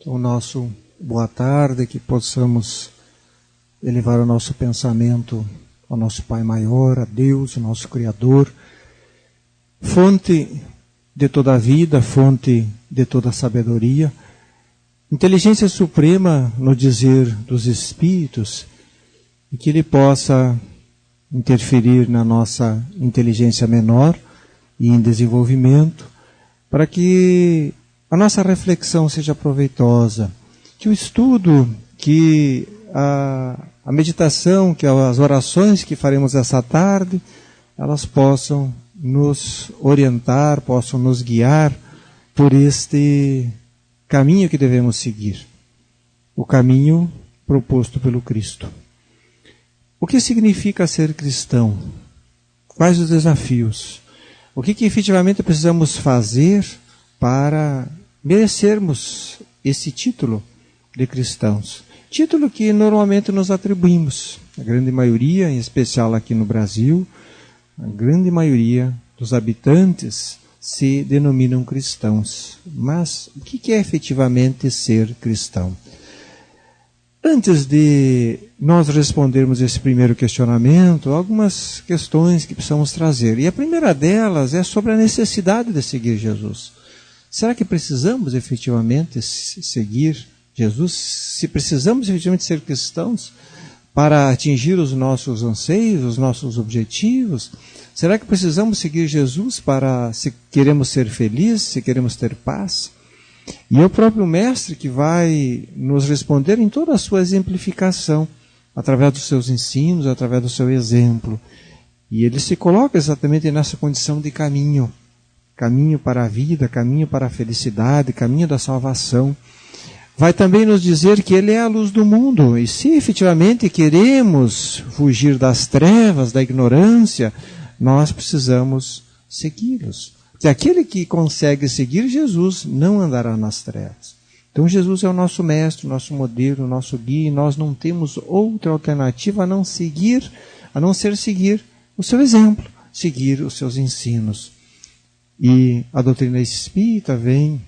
o nosso boa tarde, que possamos elevar o nosso pensamento ao nosso Pai maior, a Deus, o nosso Criador, fonte de toda a vida, fonte de toda a sabedoria, inteligência suprema no dizer dos Espíritos, e que Ele possa interferir na nossa inteligência menor e em desenvolvimento, para que a nossa reflexão seja proveitosa, que o estudo, que a meditação, que as orações que faremos essa tarde, elas possam nos orientar, possam nos guiar por este caminho que devemos seguir, o caminho proposto pelo Cristo. O que significa ser cristão? Quais os desafios? O que efetivamente precisamos fazer para merecermos esse título de cristãos? Título que normalmente nos atribuímos. A grande maioria, em especial aqui no Brasil, a grande maioria dos habitantes se denominam cristãos. Mas o que é efetivamente ser cristão? Antes de nós respondermos esse primeiro questionamento, algumas questões que precisamos trazer. E a primeira delas é sobre a necessidade de seguir Jesus. Será que precisamos efetivamente seguir Jesus? Se precisamos efetivamente ser cristãos para atingir os nossos anseios, os nossos objetivos? Será que precisamos seguir Jesus para, se queremos ser felizes, se queremos ter paz? E é o próprio Mestre que vai nos responder em toda a sua exemplificação, através dos seus ensinos, através do seu exemplo. E ele se coloca exatamente nessa condição de caminho. Caminho para a vida, caminho para a felicidade, caminho da salvação. Vai também nos dizer que ele é a luz do mundo. E se efetivamente queremos fugir das trevas, da ignorância, nós precisamos segui-los. Porque aquele que consegue seguir Jesus não andará nas trevas. Então Jesus é o nosso mestre, o nosso modelo, o nosso guia, e nós não temos outra alternativa a não ser seguir o seu exemplo, seguir os seus ensinos. E a doutrina espírita vem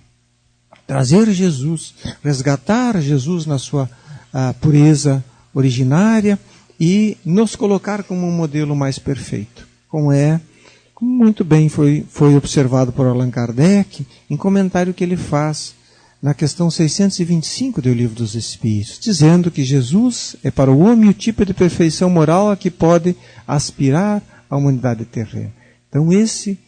trazer Jesus, resgatar Jesus na sua pureza originária e nos colocar como um modelo mais perfeito, como muito bem foi observado por Allan Kardec em comentário que ele faz na questão 625 do Livro dos Espíritos, dizendo que Jesus é para o homem o tipo de perfeição moral a que pode aspirar a humanidade terrena. Então esse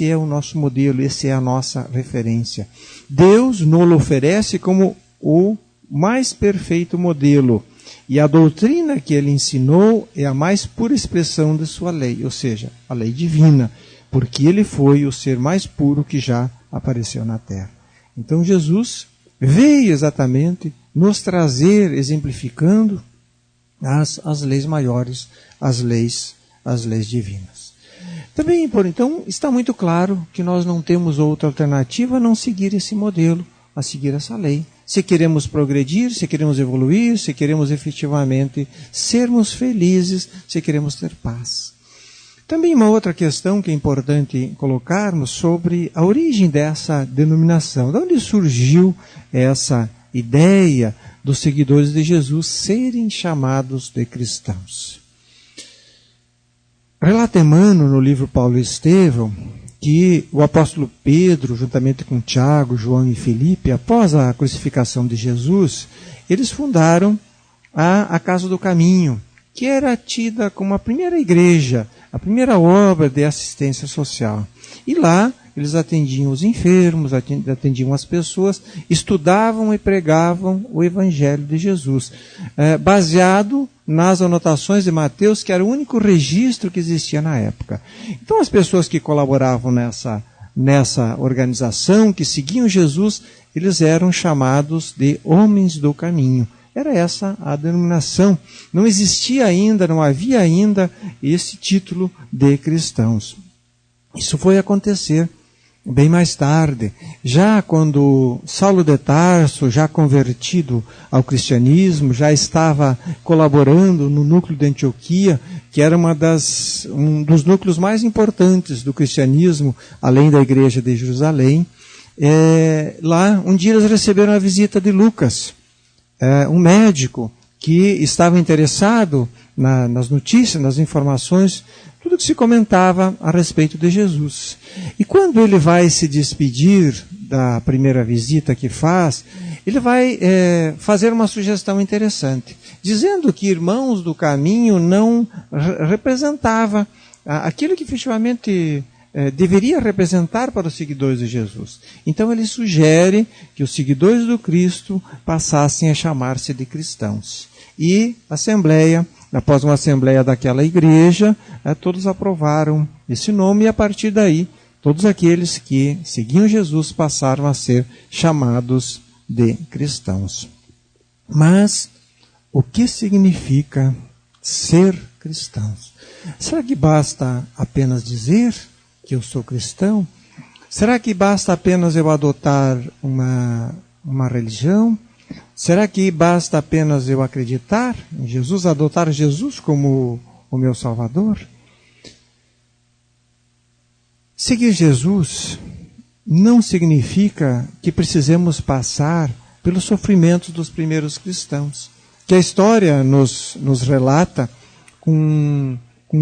é o nosso modelo, essa é a nossa referência. Deus nos oferece como o mais perfeito modelo. E a doutrina que ele ensinou é a mais pura expressão de sua lei, ou seja, a lei divina, porque ele foi o ser mais puro que já apareceu na Terra. Então Jesus veio exatamente nos trazer, exemplificando as leis maiores, as leis divinas. Também, então, está muito claro que nós não temos outra alternativa a não seguir esse modelo, a seguir essa lei. Se queremos progredir, se queremos evoluir, se queremos efetivamente sermos felizes, se queremos ter paz. Também uma outra questão que é importante colocarmos sobre a origem dessa denominação. De onde surgiu essa ideia dos seguidores de Jesus serem chamados de cristãos? Relata Emmanuel no livro Paulo e Estevão que o apóstolo Pedro, juntamente com Tiago, João e Felipe, após a crucificação de Jesus, eles fundaram a Casa do Caminho, que era tida como a primeira igreja, a primeira obra de assistência social. E lá eles atendiam os enfermos, atendiam as pessoas, estudavam e pregavam o Evangelho de Jesus, baseado nas anotações de Mateus, que era o único registro que existia na época. Então as pessoas que colaboravam nessa organização, que seguiam Jesus, eles eram chamados de homens do caminho. Era essa a denominação. Não existia ainda, não havia ainda esse título de cristãos. Isso foi acontecer bem mais tarde, já quando Saulo de Tarso, já convertido ao cristianismo, já estava colaborando no núcleo de Antioquia, que era um dos núcleos mais importantes do cristianismo, além da igreja de Jerusalém. Lá, um dia eles receberam a visita de Lucas, um médico que estava interessado nas notícias, nas informações, tudo que se comentava a respeito de Jesus. E quando ele vai se despedir da primeira visita que faz, ele vai fazer uma sugestão interessante, dizendo que Irmãos do Caminho não representava aquilo que efetivamente deveria representar para os seguidores de Jesus. Então ele sugere que os seguidores do Cristo passassem a chamar-se de cristãos. E a assembleia, após uma assembleia daquela igreja, todos aprovaram esse nome, e a partir daí, todos aqueles que seguiam Jesus passaram a ser chamados de cristãos. Mas o que significa ser cristãos? Será que basta apenas dizer que eu sou cristão? Será que basta apenas eu adotar uma religião? Será que basta apenas eu acreditar em Jesus, adotar Jesus como o meu Salvador? Seguir Jesus não significa que precisemos passar pelos sofrimentos dos primeiros cristãos, que a história nos relata com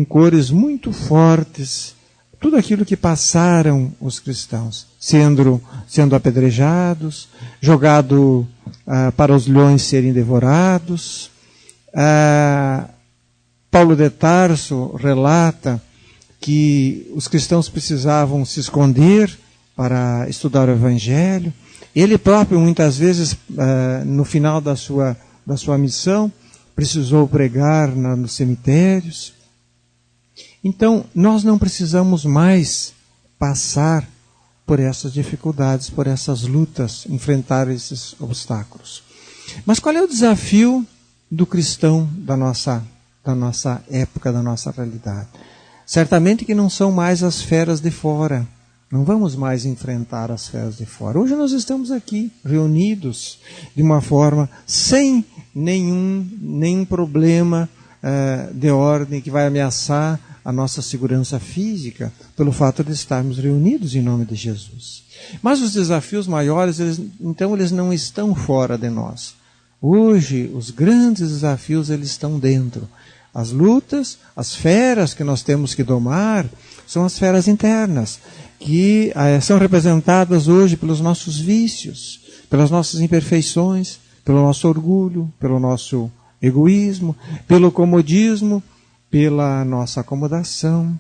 cores muito fortes, tudo aquilo que passaram os cristãos, sendo apedrejados, jogado para os leões serem devorados. Paulo de Tarso relata que os cristãos precisavam se esconder para estudar o Evangelho. Ele próprio, muitas vezes, no final da sua missão, precisou pregar nos cemitérios. Então, nós não precisamos mais passar por essas dificuldades, por essas lutas, enfrentar esses obstáculos. Mas qual é o desafio do cristão da nossa época, da nossa realidade? Certamente que não são mais as feras de fora. Não vamos mais enfrentar as feras de fora. Hoje nós estamos aqui, reunidos, de uma forma sem nenhum problema de ordem que vai ameaçar a nossa segurança física, pelo fato de estarmos reunidos em nome de Jesus. Mas os desafios maiores, eles não estão fora de nós. Hoje, os grandes desafios, eles estão dentro. As lutas, as feras que nós temos que domar, são as feras internas, que são representadas hoje pelos nossos vícios, pelas nossas imperfeições, pelo nosso orgulho, pelo nosso egoísmo, pelo comodismo, pela nossa acomodação,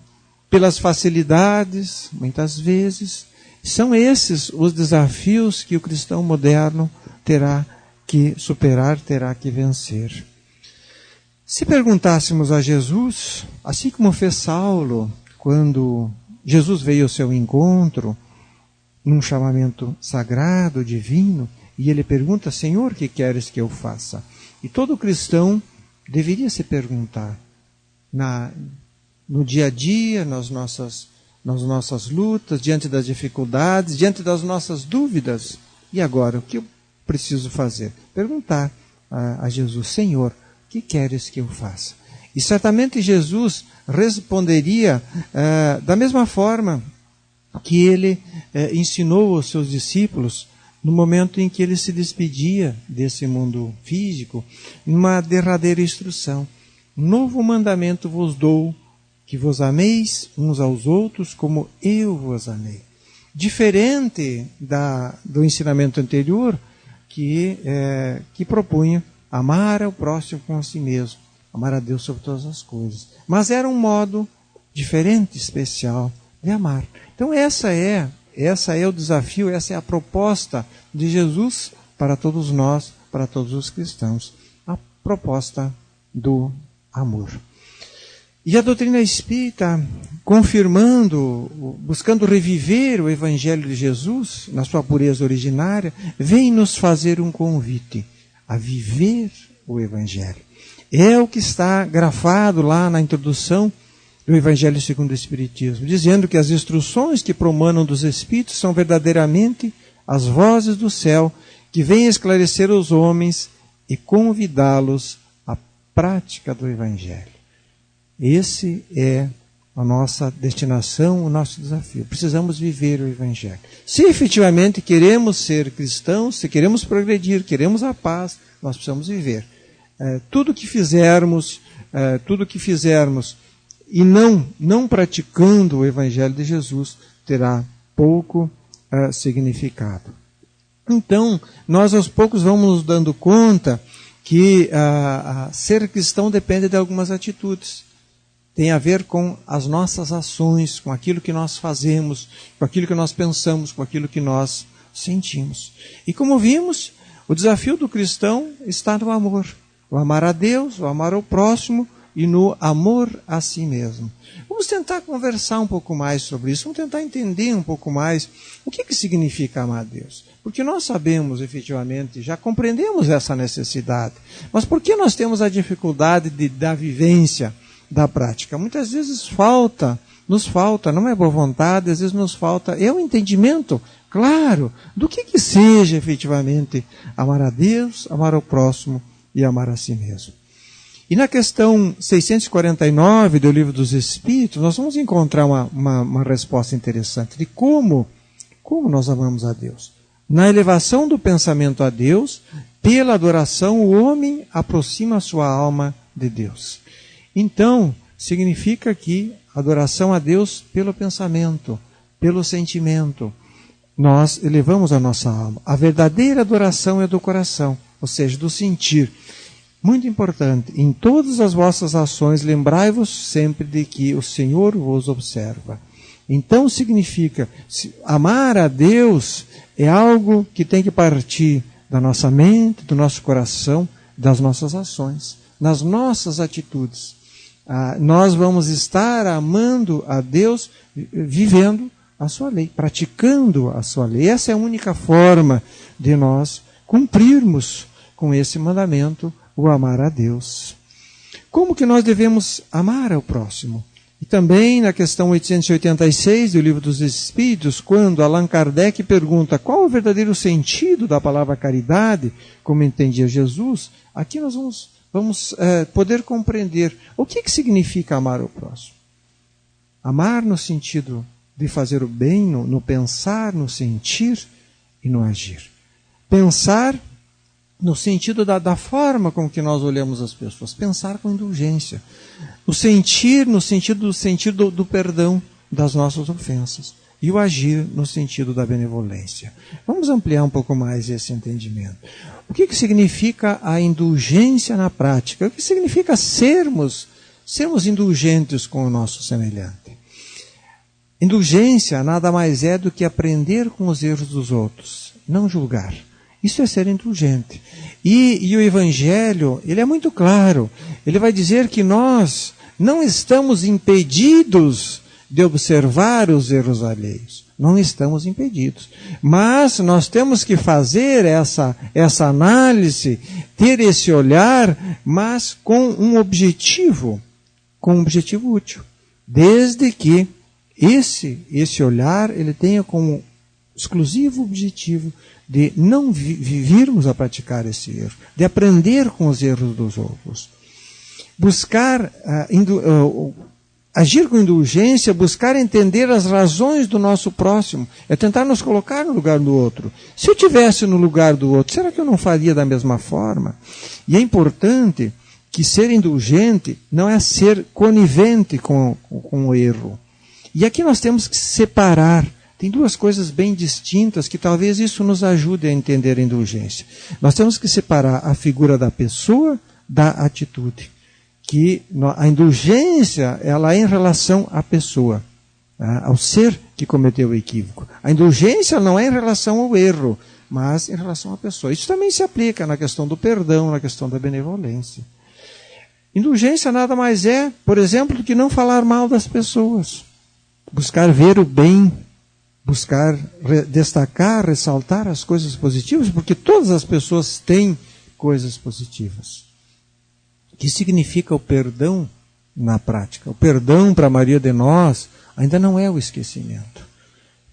pelas facilidades, muitas vezes. São esses os desafios que o cristão moderno terá que superar, terá que vencer. Se perguntássemos a Jesus, assim como fez Saulo, quando Jesus veio ao seu encontro, num chamamento sagrado, divino, e ele pergunta: Senhor, o que queres que eu faça? E todo cristão deveria se perguntar, no dia a dia, nas nossas lutas, diante das dificuldades, diante das nossas dúvidas. E agora, o que eu preciso fazer? Perguntar a Jesus: Senhor, o que queres que eu faça? E certamente Jesus responderia da mesma forma que ele ensinou aos seus discípulos no momento em que ele se despedia desse mundo físico, numa derradeira instrução. Novo mandamento vos dou, que vos ameis uns aos outros como eu vos amei. Diferente do ensinamento anterior, que propunha amar ao próximo como a si mesmo, amar a Deus sobre todas as coisas. Mas era um modo diferente, especial de amar. Então essa é o desafio, essa é a proposta de Jesus para todos nós, para todos os cristãos. A proposta do amor. E a doutrina espírita, confirmando, buscando reviver o Evangelho de Jesus, na sua pureza originária, vem nos fazer um convite a viver o Evangelho. É o que está grafado lá na introdução do Evangelho segundo o Espiritismo, dizendo que as instruções que promanam dos Espíritos são verdadeiramente as vozes do céu que vêm esclarecer os homens e convidá-los à prática do Evangelho. Esse é a nossa destinação, o nosso desafio. Precisamos viver o Evangelho. Se efetivamente queremos ser cristãos, se queremos progredir, queremos a paz, nós precisamos viver. Tudo que fizermos e não praticando o Evangelho de Jesus terá pouco significado. Então, nós aos poucos vamos nos dando conta que ser cristão depende de algumas atitudes. Tem a ver com as nossas ações, com aquilo que nós fazemos, com aquilo que nós pensamos, com aquilo que nós sentimos. E como vimos, o desafio do cristão está no amor. O amar a Deus, o amar ao próximo e no amor a si mesmo. Vamos tentar conversar um pouco mais sobre isso, vamos tentar entender um pouco mais o que significa amar a Deus. Porque nós sabemos, efetivamente, já compreendemos essa necessidade. Mas por que nós temos a dificuldade da vivência, da prática? Muitas vezes nos falta, não é boa vontade, às vezes nos falta, o entendimento, claro, do que seja efetivamente amar a Deus, amar ao próximo e amar a si mesmo. E na questão 649 do Livro dos Espíritos, nós vamos encontrar uma resposta interessante de como nós amamos a Deus. Na elevação do pensamento a Deus, pela adoração, o homem aproxima a sua alma de Deus. Então, significa que adoração a Deus pelo pensamento, pelo sentimento. Nós elevamos a nossa alma. A verdadeira adoração é do coração, ou seja, do sentir. Muito importante, em todas as vossas ações, lembrai-vos sempre de que o Senhor vos observa. Então significa, amar a Deus é algo que tem que partir da nossa mente, do nosso coração, das nossas ações, nas nossas atitudes. Nós vamos estar amando a Deus vivendo a sua lei, praticando a sua lei. Essa é a única forma de nós cumprirmos com esse mandamento, o amar a Deus. Como que nós devemos amar ao próximo? E também na questão 886 do Livro dos Espíritos, quando Allan Kardec pergunta qual o verdadeiro sentido da palavra caridade, como entendia Jesus, aqui nós vamos poder compreender o que significa amar o próximo. Amar no sentido de fazer o bem, no pensar, no sentir e no agir. Pensar no sentido da forma com que nós olhamos as pessoas, pensar com indulgência. O sentir no sentido do perdão das nossas ofensas. E o agir no sentido da benevolência. Vamos ampliar um pouco mais esse entendimento. O que significa a indulgência na prática? O que significa sermos indulgentes com o nosso semelhante? Indulgência nada mais é do que aprender com os erros dos outros, não julgar. Isso é ser indulgente. E o Evangelho, ele é muito claro. Ele vai dizer que nós não estamos impedidos de observar os erros alheios. Não estamos impedidos. Mas nós temos que fazer essa análise, ter esse olhar, mas com um objetivo útil. Desde que esse olhar ele tenha como exclusivo objetivo de não virmos a praticar esse erro, de aprender com os erros dos outros. Buscar agir com indulgência, buscar entender as razões do nosso próximo, é tentar nos colocar no lugar do outro. Se eu estivesse no lugar do outro, será que eu não faria da mesma forma? E é importante que ser indulgente não é ser conivente com o erro. E aqui nós temos que separar. Tem duas coisas bem distintas que talvez isso nos ajude a entender a indulgência. Nós temos que separar a figura da pessoa da atitude. Que a indulgência ela é em relação à pessoa, ao ser que cometeu o equívoco. A indulgência não é em relação ao erro, mas em relação à pessoa. Isso também se aplica na questão do perdão, na questão da benevolência. Indulgência nada mais é, por exemplo, do que não falar mal das pessoas. Buscar ver o bem, buscar destacar, ressaltar as coisas positivas, porque todas as pessoas têm coisas positivas. O que significa o perdão na prática? O perdão para a maioria de nós ainda não é o esquecimento.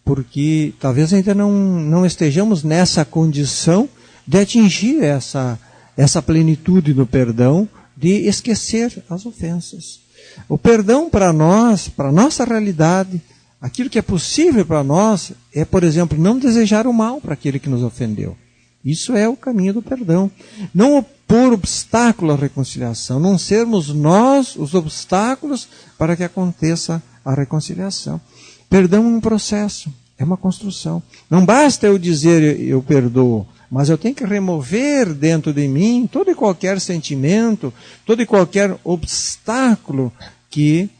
Porque talvez ainda não estejamos nessa condição de atingir essa plenitude do perdão, de esquecer as ofensas. O perdão para nós, para a nossa realidade, aquilo que é possível para nós é, por exemplo, não desejar o mal para aquele que nos ofendeu. Isso é o caminho do perdão. Não opor obstáculo à reconciliação, não sermos nós os obstáculos para que aconteça a reconciliação. Perdão é um processo, é uma construção. Não basta eu dizer eu perdoo, mas eu tenho que remover dentro de mim todo e qualquer sentimento, todo e qualquer obstáculo que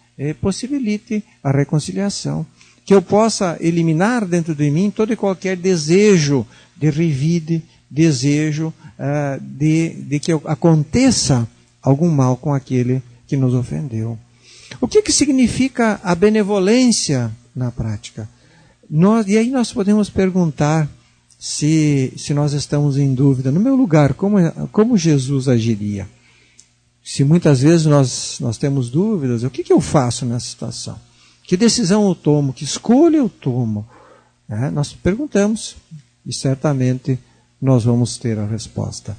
possibilite a reconciliação. Que eu possa eliminar dentro de mim todo e qualquer desejo de revide, desejo de que aconteça algum mal com aquele que nos ofendeu. O que significa a benevolência na prática? E aí nós podemos perguntar se nós estamos em dúvida. No meu lugar, como Jesus agiria? Se muitas vezes nós temos dúvidas, o que eu faço nessa situação? Que decisão eu tomo? Que escolha eu tomo? Nós perguntamos e certamente nós vamos ter a resposta.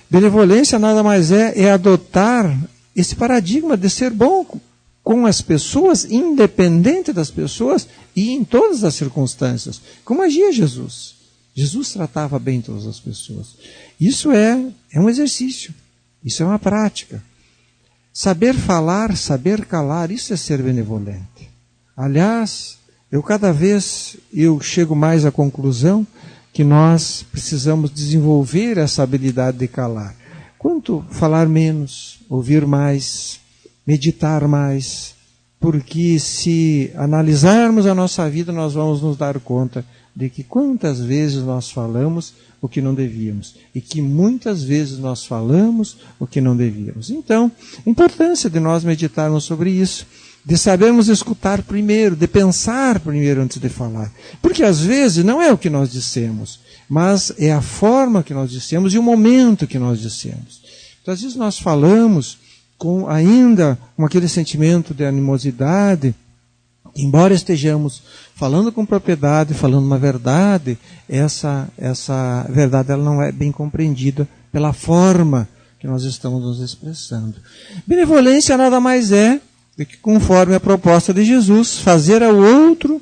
Benevolência nada mais é adotar esse paradigma de ser bom com as pessoas, independente das pessoas e em todas as circunstâncias. Como agia Jesus? Jesus tratava bem todas as pessoas. Isso é um exercício, isso é uma prática. Saber falar, saber calar, isso é ser benevolente. Aliás, cada vez eu chego mais à conclusão que nós precisamos desenvolver essa habilidade de calar. Quanto falar menos, ouvir mais, meditar mais, porque se analisarmos a nossa vida, nós vamos nos dar conta de que quantas vezes nós falamos o que não devíamos, e que muitas vezes nós falamos o que não devíamos. Então, a importância de nós meditarmos sobre isso, de sabermos escutar primeiro, de pensar primeiro antes de falar. Porque às vezes não é o que nós dissemos, mas é a forma que nós dissemos e o momento que nós dissemos. Então, às vezes nós falamos ainda com aquele sentimento de animosidade, embora estejamos falando com propriedade, falando uma verdade, essa verdade ela não é bem compreendida pela forma que nós estamos nos expressando. Benevolência nada mais é do que, conforme a proposta de Jesus, fazer ao outro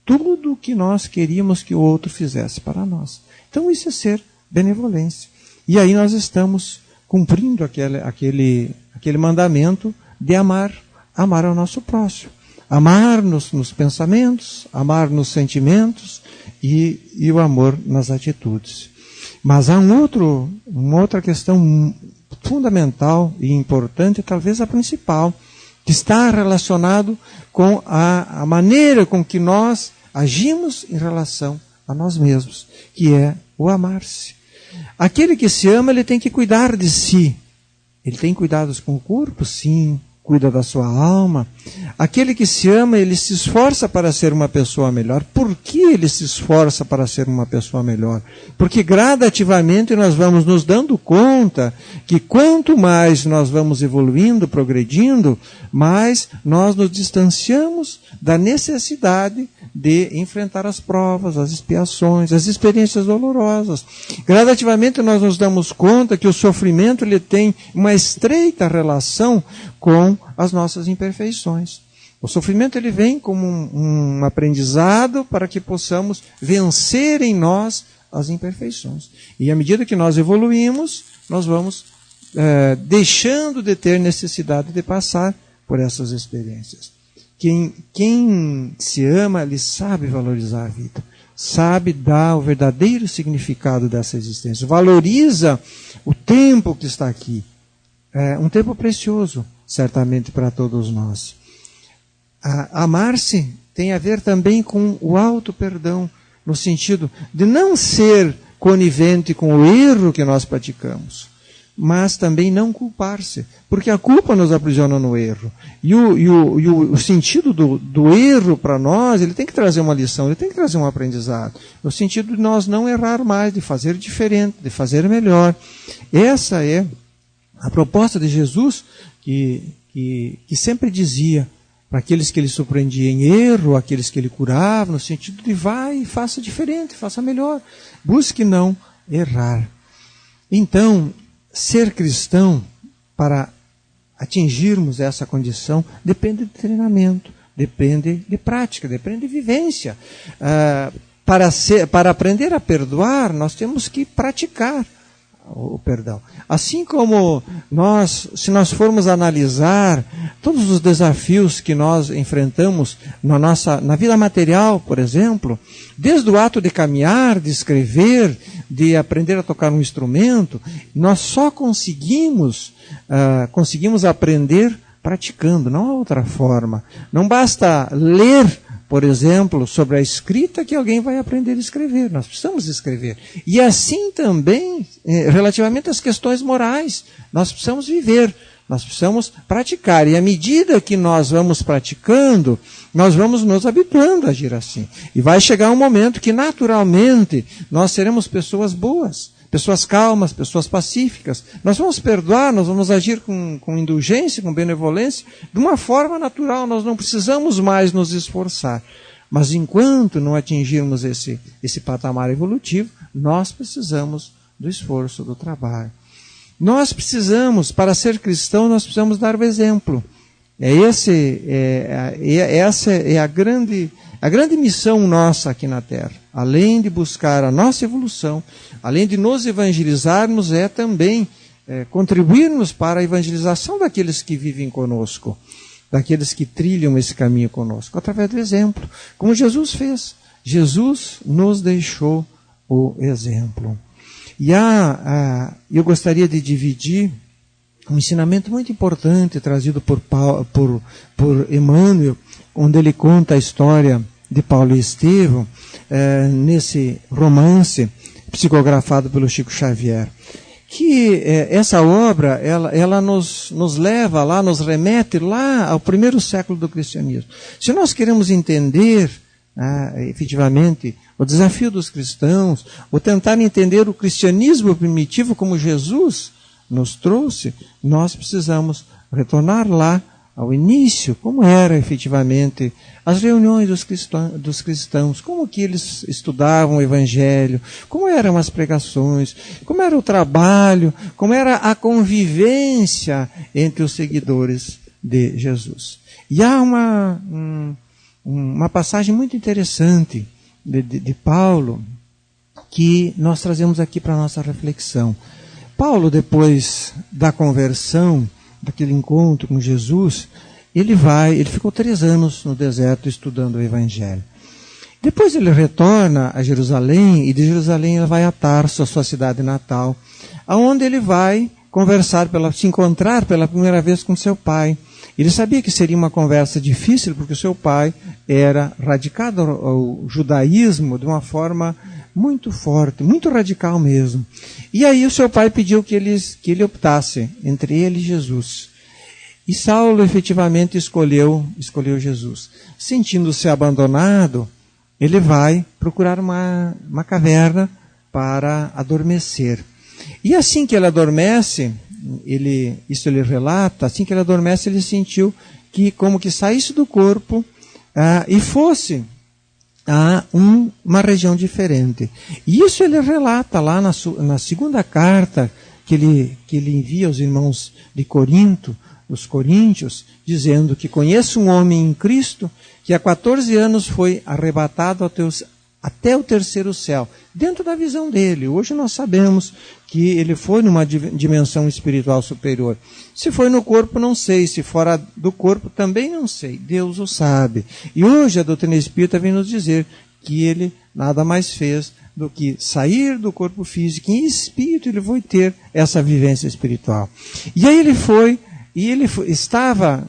tudo o que nós queríamos que o outro fizesse para nós. Então isso é ser benevolência. E aí nós estamos cumprindo aquele mandamento de amar ao nosso próximo. Amar nos pensamentos, amar nos sentimentos e o amor nas atitudes. Mas há uma outra questão fundamental e importante, talvez a principal, que está relacionado com a maneira com que nós agimos em relação a nós mesmos, que é o amar-se. Aquele que se ama, ele tem que cuidar de si. Ele tem cuidados com o corpo, sim, cuida da sua alma. Aquele que se ama, ele se esforça para ser uma pessoa melhor. Por que ele se esforça para ser uma pessoa melhor? Porque gradativamente nós vamos nos dando conta que quanto mais nós vamos evoluindo, progredindo, mais nós nos distanciamos da necessidade de enfrentar as provas, as expiações, as experiências dolorosas. Gradativamente nós nos damos conta que o sofrimento ele tem uma estreita relação com as nossas imperfeições. O sofrimento ele vem como um aprendizado para que possamos vencer em nós as imperfeições. E à medida que nós evoluímos, nós vamos deixando de ter necessidade de passar por essas experiências. Quem se ama, ele sabe valorizar a vida, sabe dar o verdadeiro significado dessa existência, valoriza o tempo que está aqui. É um tempo precioso, certamente para todos nós. Amar-se tem a ver também com o auto-perdão, no sentido de não ser conivente com o erro que nós praticamos, mas também não culpar-se, porque a culpa nos aprisiona no erro. E o sentido do erro para nós, ele tem que trazer uma lição, ele tem que trazer um aprendizado. No sentido de nós não errar mais, de fazer diferente, de fazer melhor. Essa é a proposta de Jesus, que sempre dizia para aqueles que ele surpreendia em erro, aqueles que ele curava, no sentido de vai e faça diferente, faça melhor. Busque não errar. Então, ser cristão, para atingirmos essa condição depende de treinamento, depende de prática, depende de vivência. Para aprender a perdoar, nós temos que praticar o perdão. Assim como se nós formos analisar todos os desafios que nós enfrentamos na vida material, por exemplo, desde o ato de caminhar, de escrever, de aprender a tocar um instrumento, nós só conseguimos aprender praticando, não há outra forma. Não basta ler, por exemplo, sobre a escrita que alguém vai aprender a escrever. Nós precisamos escrever. E assim também, relativamente às questões morais, nós precisamos viver, nós precisamos praticar. E à medida que nós vamos praticando, nós vamos nos habituando a agir assim. E vai chegar um momento que, naturalmente, nós seremos pessoas boas, pessoas calmas, pessoas pacíficas. Nós vamos perdoar, nós vamos agir com indulgência, com benevolência, de uma forma natural. Nós não precisamos mais nos esforçar. Mas enquanto não atingirmos esse patamar evolutivo, nós precisamos do esforço, do trabalho. Nós precisamos, para ser cristão, nós precisamos dar o exemplo. Essa é a grande missão nossa aqui na Terra. Além de buscar a nossa evolução, além de nos evangelizarmos, é também contribuirmos para a evangelização daqueles que vivem conosco, daqueles que trilham esse caminho conosco, através do exemplo, como Jesus fez. Jesus nos deixou o exemplo. E eu gostaria de dividir um ensinamento muito importante trazido por Emmanuel, onde ele conta a história de Paulo e Estevão, nesse romance psicografado pelo Chico Xavier. Que essa obra, ela nos leva lá, nos remete lá ao primeiro século do cristianismo. Se nós queremos entender efetivamente o desafio dos cristãos, ou tentar entender o cristianismo primitivo como Jesus nos trouxe, nós precisamos retornar lá ao início, como era efetivamente as reuniões dos cristãos, como que eles estudavam o Evangelho, como eram as pregações, como era o trabalho, como era a convivência entre os seguidores de Jesus. E há uma passagem muito interessante de Paulo que nós trazemos aqui para a nossa reflexão. Paulo, depois da conversão, daquele encontro com Jesus, ele ficou 3 anos no deserto estudando o Evangelho. Depois ele retorna a Jerusalém, e de Jerusalém ele vai a Tarso, a sua cidade natal, aonde ele vai se encontrar pela primeira vez com seu pai. Ele sabia que seria uma conversa difícil, porque o seu pai era radicado ao judaísmo de uma forma muito forte, muito radical mesmo. E aí o seu pai pediu que ele optasse entre ele e Jesus. E Saulo efetivamente escolheu Jesus. Sentindo-se abandonado, ele vai procurar uma caverna para adormecer. E assim que ele adormece, isso ele relata, assim que ele adormece, ele sentiu que como que saísse do corpo e fosse a uma região diferente. E isso ele relata lá na segunda carta que ele envia aos irmãos de Corinto, os coríntios, dizendo que conheço um homem em Cristo que há 14 anos foi arrebatado até o terceiro céu, dentro da visão dele. Hoje nós sabemos que ele foi numa dimensão espiritual superior. Se foi no corpo, não sei. Se fora do corpo, também não sei. Deus o sabe. E hoje a doutrina espírita vem nos dizer que ele nada mais fez do que sair do corpo físico. Em espírito ele foi ter essa vivência espiritual. E aí estava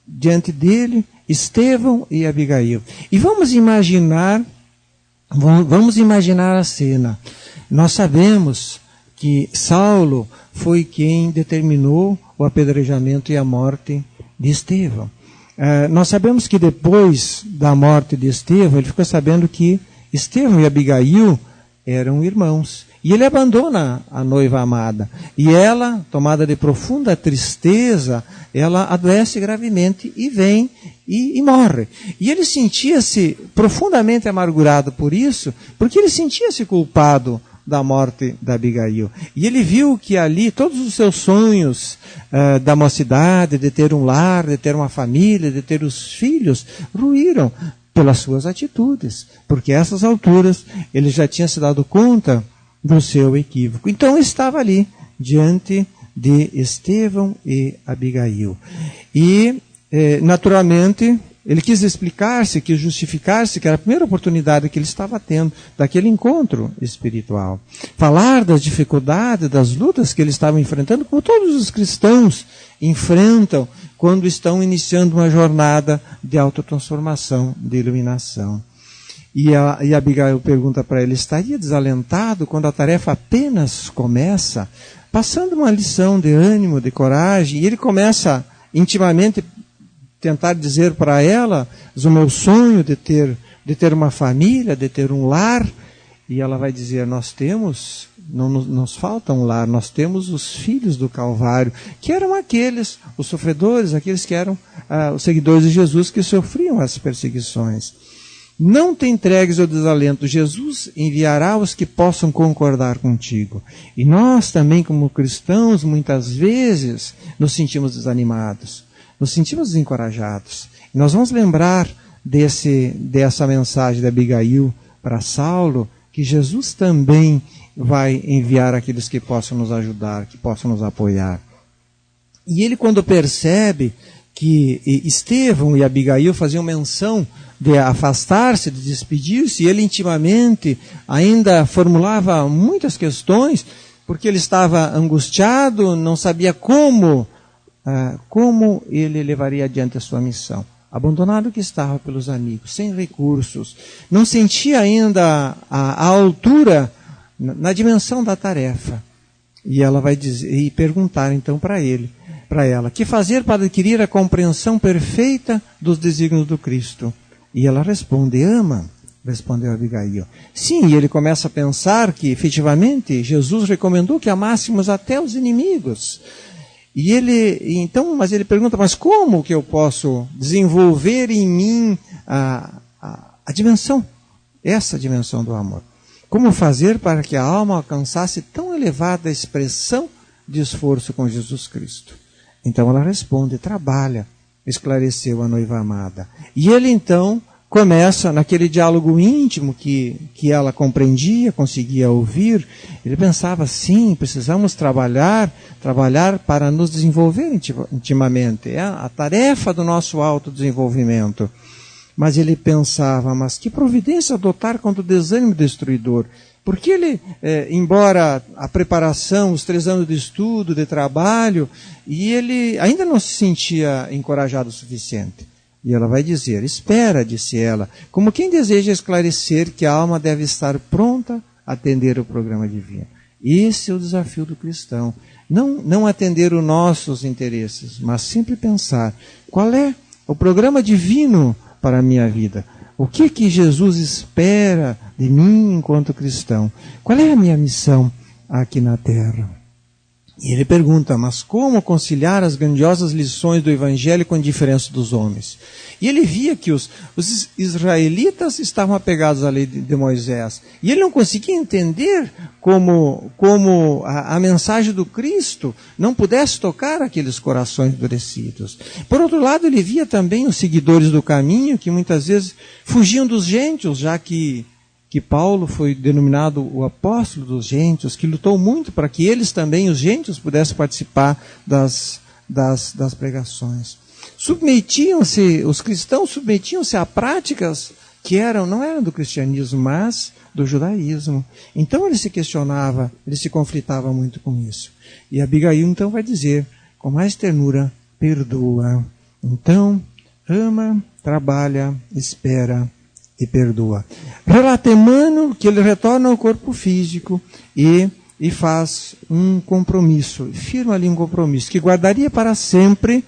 diante dele Estevão e Abigail. E vamos imaginar a cena. Nós sabemos que Saulo foi quem determinou o apedrejamento e a morte de Estevão. Nós sabemos que depois da morte de Estevão, ele ficou sabendo que Estevão e Abigail eram irmãos. E ele abandona a noiva amada. E ela, tomada de profunda tristeza, ela adoece gravemente e vem e morre. E ele sentia-se profundamente amargurado por isso, porque ele sentia-se culpado da morte da Abigail. E ele viu que ali todos os seus sonhos da mocidade, de ter um lar, de ter uma família, de ter os filhos, ruíram pelas suas atitudes, porque a essas alturas ele já tinha se dado conta do seu equívoco. Então estava ali, diante de Estevão e Abigail. E, naturalmente, ele quis explicar-se, quis justificar-se, que era a primeira oportunidade que ele estava tendo daquele encontro espiritual. Falar das dificuldades, das lutas que ele estava enfrentando, como todos os cristãos enfrentam quando estão iniciando uma jornada de autotransformação, de iluminação. E Abigail pergunta para ele, estaria desalentado quando a tarefa apenas começa? Passando uma lição de ânimo, de coragem, e ele começa intimamente tentar dizer para ela o meu sonho de ter uma família, de ter um lar, e ela vai dizer, não nos falta um lar, nós temos os filhos do Calvário, que eram os sofredores, aqueles que eram os seguidores de Jesus que sofriam as perseguições. Não te entregues ao desalento, Jesus enviará os que possam concordar contigo. E nós também, como cristãos, muitas vezes nos sentimos desanimados, nos sentimos desencorajados. E nós vamos lembrar dessa mensagem de Abigail para Saulo, que Jesus também vai enviar aqueles que possam nos ajudar, que possam nos apoiar. E ele, quando percebe que Estevão e Abigail faziam menção de afastar-se, de despedir-se, e ele intimamente ainda formulava muitas questões, porque ele estava angustiado, não sabia como ele levaria adiante a sua missão. Abandonado que estava pelos amigos, sem recursos, não sentia ainda a altura na dimensão da tarefa. E ela vai dizer, e perguntar então para ela, que fazer para adquirir a compreensão perfeita dos desígnios do Cristo? E ela responde, ama, respondeu Abigail. Sim, e ele começa a pensar que efetivamente Jesus recomendou que amássemos até os inimigos. Mas ele pergunta, mas como que eu posso desenvolver em mim a dimensão, essa dimensão do amor? Como fazer para que a alma alcançasse tão elevada expressão de esforço com Jesus Cristo? Então ela responde, trabalha, esclareceu a noiva amada. E ele então começa, naquele diálogo íntimo que ela compreendia, conseguia ouvir, ele pensava, sim, precisamos trabalhar para nos desenvolver intimamente. É a tarefa do nosso autodesenvolvimento. Mas ele pensava, mas que providência adotar contra o desânimo destruidor? Porque ele, embora a preparação, os 3 anos de estudo, de trabalho, e ele ainda não se sentia encorajado o suficiente. E ela vai dizer, espera, disse ela, como quem deseja esclarecer que a alma deve estar pronta a atender o programa divino. Esse é o desafio do cristão. Não atender os nossos interesses, mas sempre pensar, qual é o programa divino para a minha vida? O que Jesus espera de mim enquanto cristão? Qual é a minha missão aqui na terra? E ele pergunta, mas como conciliar as grandiosas lições do Evangelho com a indiferença dos homens? E ele via que os israelitas estavam apegados à lei de Moisés. E ele não conseguia entender como a mensagem do Cristo não pudesse tocar aqueles corações endurecidos. Por outro lado, ele via também os seguidores do caminho, que muitas vezes fugiam dos gentios, já que Paulo foi denominado o apóstolo dos gentios, que lutou muito para que eles também, os gentios, pudessem participar das pregações. Os cristãos submetiam-se a práticas que não eram do cristianismo, mas do judaísmo. Então ele se questionava, ele se conflitava muito com isso. E Abigail então vai dizer, com mais ternura, perdoa. Então, ama, trabalha, espera e perdoa. Relata Emmanuel que ele retorna ao corpo físico e faz um compromisso, firma ali um compromisso, que guardaria para sempre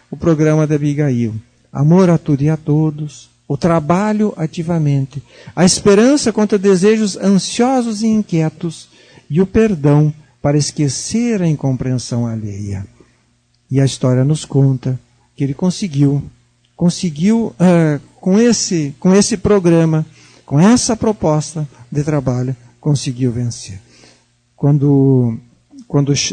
o programa de Abigail. Amor a tudo e a todos, o trabalho ativamente, a esperança contra desejos ansiosos e inquietos e o perdão para esquecer a incompreensão alheia. E a história nos conta que ele conseguiu com esse programa, com essa proposta de trabalho, conseguiu vencer. quando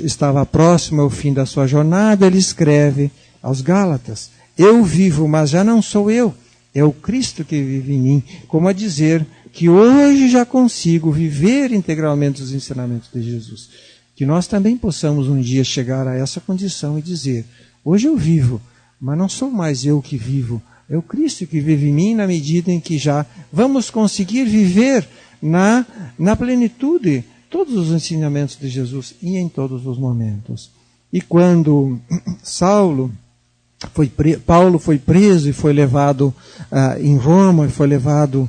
estava próximo ao fim da sua jornada, ele escreve aos Gálatas: eu vivo, mas já não sou eu, é o Cristo que vive em mim, como a dizer que hoje já consigo viver integralmente os ensinamentos de Jesus. Que nós também possamos um dia chegar a essa condição e dizer: hoje eu vivo, mas não sou mais eu que vivo, é o Cristo que vive em mim, na medida em que já vamos conseguir viver na plenitude todos os ensinamentos de Jesus e em todos os momentos. E quando Paulo foi preso e foi levado em Roma, foi levado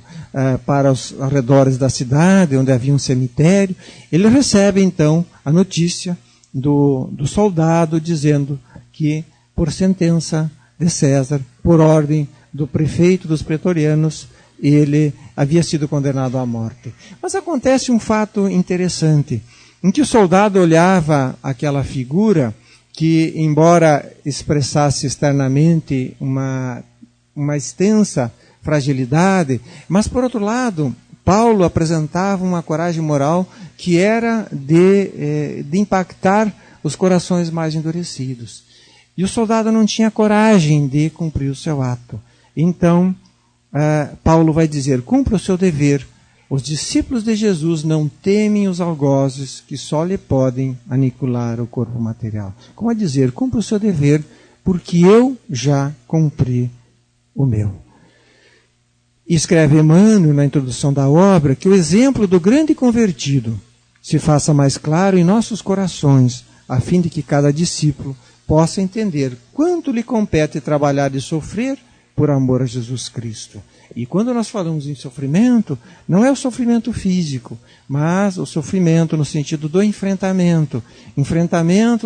para os arredores da cidade, onde havia um cemitério, ele recebe então a notícia do soldado dizendo que, por sentença de César, por ordem do prefeito dos pretorianos, ele havia sido condenado à morte. Mas acontece um fato interessante, em que o soldado olhava aquela figura que, embora expressasse externamente uma extensa fragilidade, mas, por outro lado, Paulo apresentava uma coragem moral que era de impactar os corações mais endurecidos. E o soldado não tinha coragem de cumprir o seu ato. Então, Paulo vai dizer: cumpra o seu dever. Os discípulos de Jesus não temem os algozes que só lhe podem aniquilar o corpo material. Como a dizer, cumpra o seu dever, porque eu já cumpri o meu. E escreve Emmanuel, na introdução da obra, que o exemplo do grande convertido se faça mais claro em nossos corações, a fim de que cada discípulo possa entender quanto lhe compete trabalhar e sofrer por amor a Jesus Cristo. E quando nós falamos em sofrimento, não é o sofrimento físico, mas o sofrimento no sentido do enfrentamento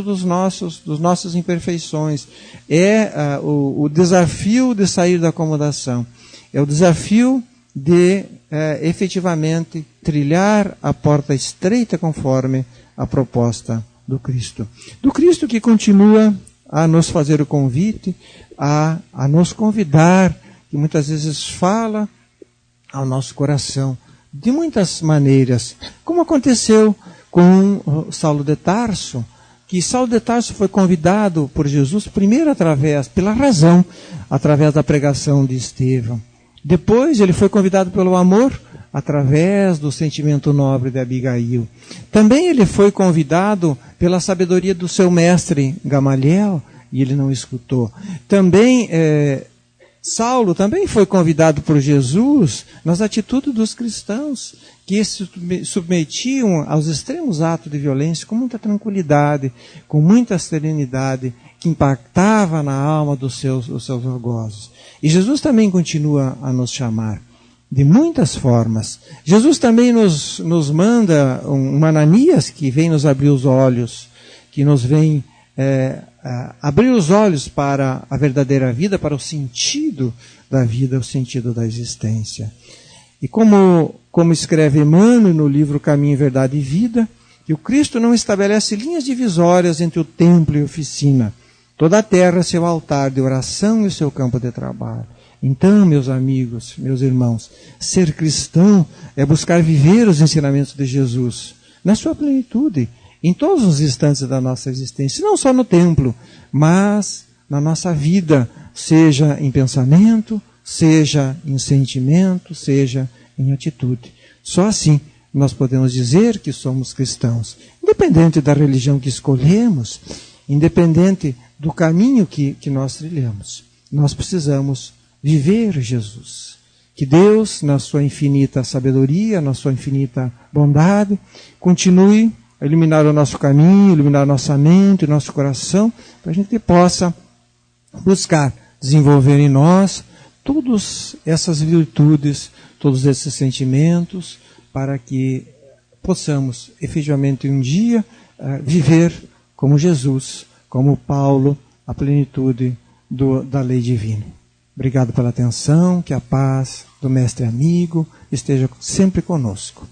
dos nossas imperfeições. É o desafio de sair da acomodação. É o desafio de efetivamente trilhar a porta estreita conforme a proposta do Cristo. Do Cristo que continua a nos fazer o convite, a nos convidar, que muitas vezes fala ao nosso coração de muitas maneiras, como aconteceu com Saulo de Tarso, que Saulo de Tarso foi convidado por Jesus primeiro através da pregação de Estevão. Depois ele foi convidado pelo amor, através do sentimento nobre de Abigail. Também ele foi convidado pela sabedoria do seu mestre Gamaliel, e ele não escutou. Também Saulo também foi convidado por Jesus nas atitudes dos cristãos, que se submetiam aos extremos atos de violência com muita tranquilidade, com muita serenidade, que impactava na alma dos seus algozes. E Jesus também continua a nos chamar de muitas formas. Jesus também nos manda um Ananias que vem nos abrir os olhos, que nos vem abrir os olhos para a verdadeira vida, para o sentido da vida, o sentido da existência. E como escreve Emmanuel no livro Caminho, Verdade e Vida, que o Cristo não estabelece linhas divisórias entre o templo e a oficina. Toda a terra é seu altar de oração e o seu campo de trabalho. Então, meus amigos, meus irmãos, ser cristão é buscar viver os ensinamentos de Jesus na sua plenitude, em todos os instantes da nossa existência, não só no templo, mas na nossa vida, seja em pensamento, seja em sentimento, seja em atitude. Só assim nós podemos dizer que somos cristãos, independente da religião que escolhemos, independente do caminho que nós trilhamos. Nós precisamos viver Jesus. Que Deus, na sua infinita sabedoria, na sua infinita bondade, continue a iluminar o nosso caminho, iluminar a nossa mente, o nosso coração, para a gente possa buscar desenvolver em nós todas essas virtudes, todos esses sentimentos, para que possamos efetivamente um dia viver como Jesus, como Paulo, a plenitude da lei divina. Obrigado pela atenção, que a paz do Mestre amigo esteja sempre conosco.